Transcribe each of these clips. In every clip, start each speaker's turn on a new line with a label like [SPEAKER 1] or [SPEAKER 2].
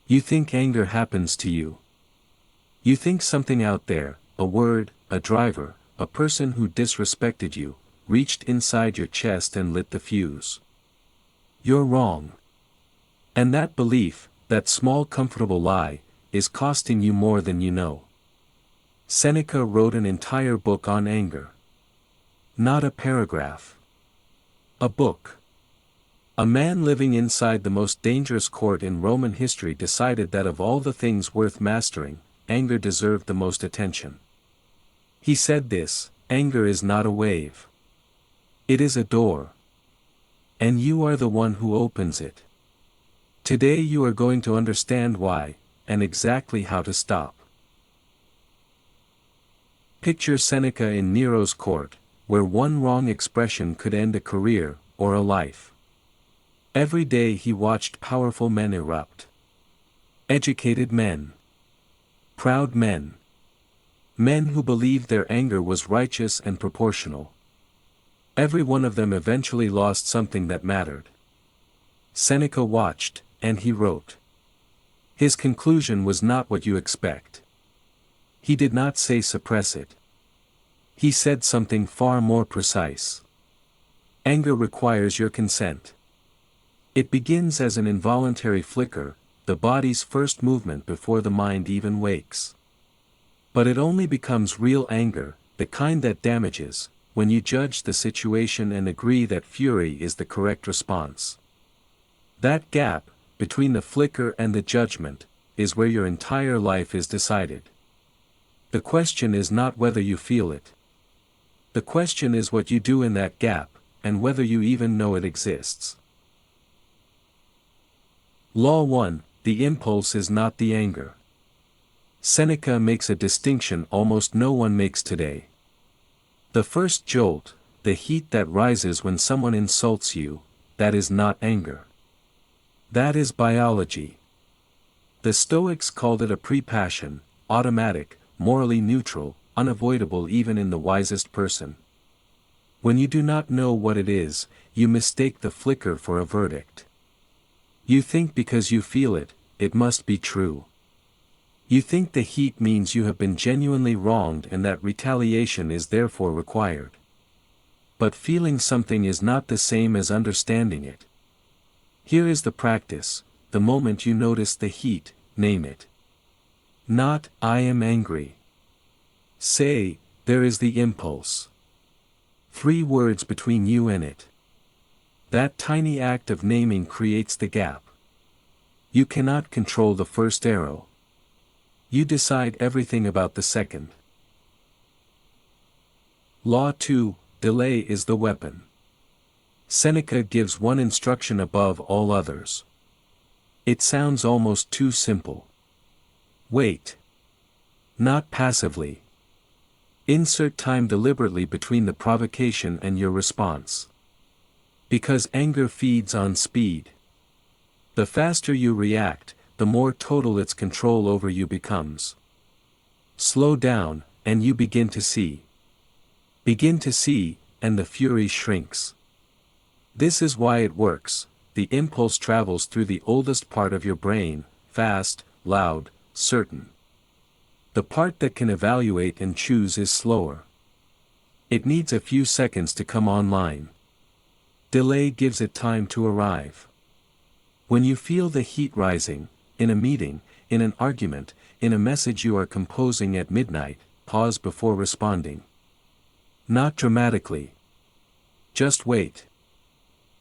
[SPEAKER 1] You think anger happens to you. You think something out there, a word, a driver, a person who disrespected you, reached inside your chest and lit the fuse. You're wrong. And that belief, that small comfortable lie, is costing you more than you know. Seneca wrote an entire book on anger. Not a paragraph. A book. A man living inside the most dangerous court in Roman history decided that of all the things worth mastering, anger deserved the most attention. He said this: anger is not a wave. It is a door. And you are the one who opens it. Today you are going to understand why, and exactly how to stop. Picture Seneca in Nero's court, where one wrong expression could end a career, or a life. Every day he watched powerful men erupt. Educated men. Proud men. Men who believed their anger was righteous and proportional. Every one of them eventually lost something that mattered. Seneca watched, and he wrote. His conclusion was not what you expect. He did not say suppress it. He said something far more precise. Anger requires your consent. It begins as an involuntary flicker, the body's first movement before the mind even wakes. But it only becomes real anger, the kind that damages, when you judge the situation and agree that fury is the correct response. That gap, between the flicker and the judgment, is where your entire life is decided. The question is not whether you feel it. The question is what you do in that gap, and whether you even know it exists. Law 1: The impulse is not the anger. Seneca makes a distinction almost no one makes today. The first jolt, the heat that rises when someone insults you, that is not anger. That is biology. The Stoics called it a pre-passion, automatic, morally neutral, unavoidable even in the wisest person. When you do not know what it is, you mistake the flicker for a verdict. You think because you feel it, it must be true. You think the heat means you have been genuinely wronged and that retaliation is therefore required. But feeling something is not the same as understanding it. Here is the practice: the moment you notice the heat, name it. Not, I am angry. Say, there is the impulse. 3 words between you and it. That tiny act of naming creates the gap. You cannot control the first arrow. You decide everything about the second. Law 2: Delay is the weapon. Seneca gives one instruction above all others. It sounds almost too simple. Wait. Not passively. Insert time deliberately between the provocation and your response. Because anger feeds on speed. The faster you react, the more total its control over you becomes. Slow down, and you begin to see. Begin to see, and the fury shrinks. This is why it works: the impulse travels through the oldest part of your brain, fast, loud, certain. The part that can evaluate and choose is slower. It needs a few seconds to come online. Delay gives it time to arrive. When you feel the heat rising, in a meeting, in an argument, in a message you are composing at midnight, pause before responding. Not dramatically. Just wait.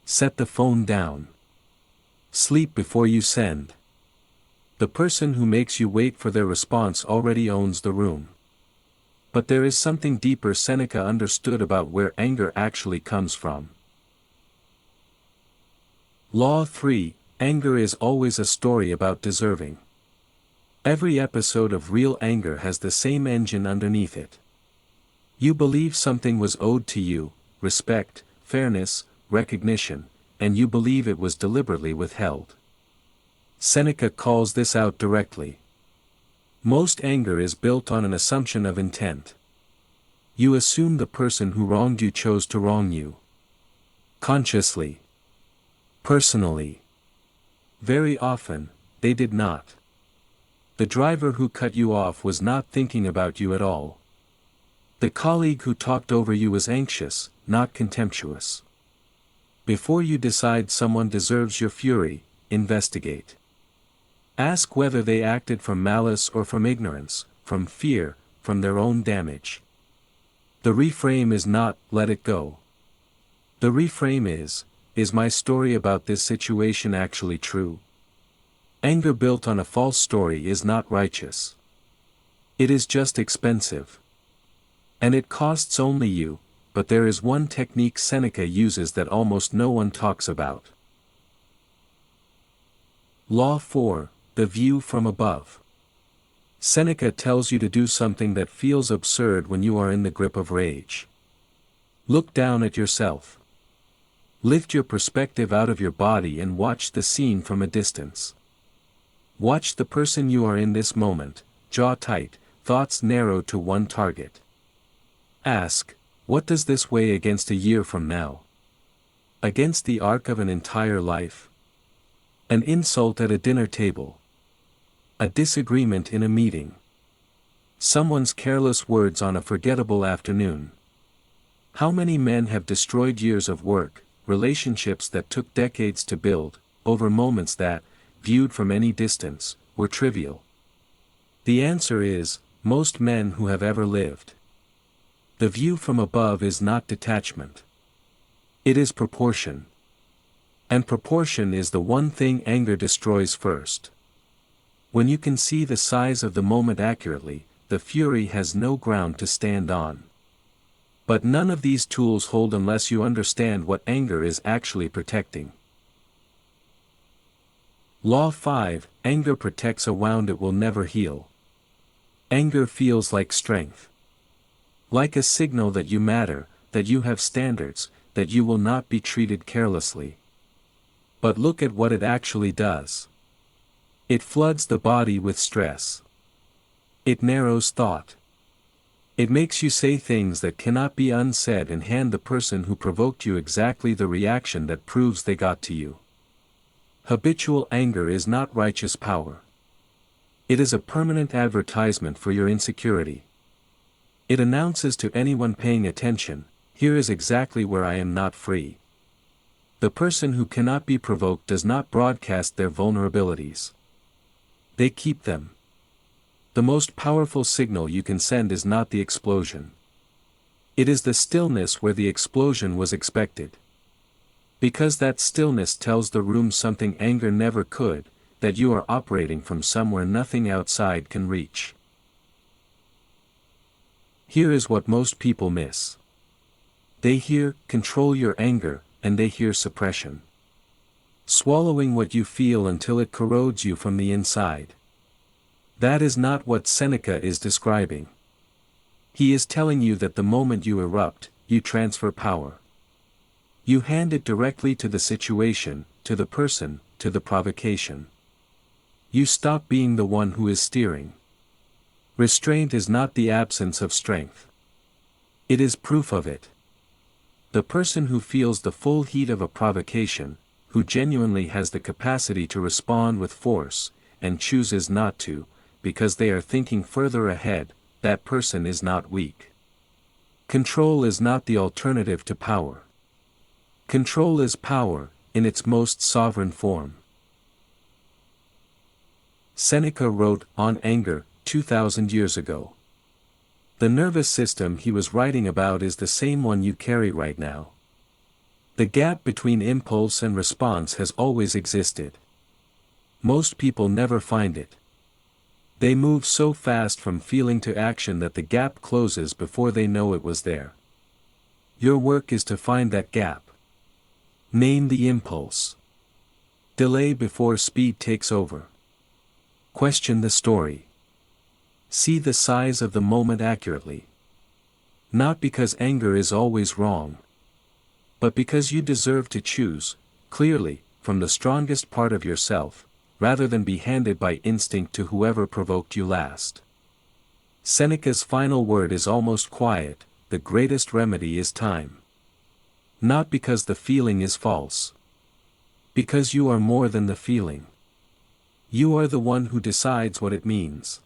[SPEAKER 1] Set the phone down. Sleep before you send. The person who makes you wait for their response already owns the room. But there is something deeper Seneca understood about where anger actually comes from. Law 3: Anger is always a story about deserving. Every episode of real anger has the same engine underneath it. You believe something was owed to you: respect, fairness, recognition, and you believe it was deliberately withheld. Seneca calls this out directly. Most anger is built on an assumption of intent. You assume the person who wronged you chose to wrong you. Consciously. Personally. Very often, they did not. The driver who cut you off was not thinking about you at all. The colleague who talked over you was anxious, not contemptuous. Before you decide someone deserves your fury, investigate. Ask whether they acted from malice or from ignorance, from fear, from their own damage. The reframe is not, let it go. The reframe is my story about this situation actually true? Anger built on a false story is not righteous. It is just expensive. And it costs only you, but there is one technique Seneca uses that almost no one talks about. Law 4, the view from above. Seneca tells you to do something that feels absurd when you are in the grip of rage. Look down at yourself. Lift your perspective out of your body and watch the scene from a distance. Watch the person you are in this moment, jaw tight, thoughts narrowed to one target. Ask, what does this weigh against a year from now? Against the arc of an entire life? An insult at a dinner table. A disagreement in a meeting. Someone's careless words on a forgettable afternoon. How many men have destroyed years of work, relationships that took decades to build, over moments that, viewed from any distance, were trivial? The answer is, most men who have ever lived. The view from above is not detachment. It is proportion. And proportion is the one thing anger destroys first. When you can see the size of the moment accurately, the fury has no ground to stand on. But none of these tools hold unless you understand what anger is actually protecting. Law 5, anger protects a wound it will never heal. Anger feels like strength. Like a signal that you matter, that you have standards, that you will not be treated carelessly. But look at what it actually does. It floods the body with stress. It narrows thought. It makes you say things that cannot be unsaid and hand the person who provoked you exactly the reaction that proves they got to you. Habitual anger is not righteous power. It is a permanent advertisement for your insecurity. It announces to anyone paying attention, here is exactly where I am not free. The person who cannot be provoked does not broadcast their vulnerabilities. They keep them. The most powerful signal you can send is not the explosion. It is the stillness where the explosion was expected. Because that stillness tells the room something anger never could, that you are operating from somewhere nothing outside can reach. Here is what most people miss. They hear, control your anger, and they hear suppression. Swallowing what you feel until it corrodes you from the inside. That is not what Seneca is describing. He is telling you that the moment you erupt, you transfer power. You hand it directly to the situation, to the person, to the provocation. You stop being the one who is steering. Restraint is not the absence of strength. It is proof of it. The person who feels the full heat of a provocation, who genuinely has the capacity to respond with force, and chooses not to, because they are thinking further ahead, that person is not weak. Control is not the alternative to power. Control is power, in its most sovereign form. Seneca wrote On Anger, 2,000 years ago. The nervous system he was writing about is the same one you carry right now. The gap between impulse and response has always existed. Most people never find it. They move so fast from feeling to action that the gap closes before they know it was there. Your work is to find that gap. Name the impulse. Delay before speed takes over. Question the story. See the size of the moment accurately. Not because anger is always wrong, but because you deserve to choose, clearly, from the strongest part of yourself, rather than be handed by instinct to whoever provoked you last. Seneca's final word is almost quiet, the greatest remedy is time. Not because the feeling is false. Because you are more than the feeling. You are the one who decides what it means.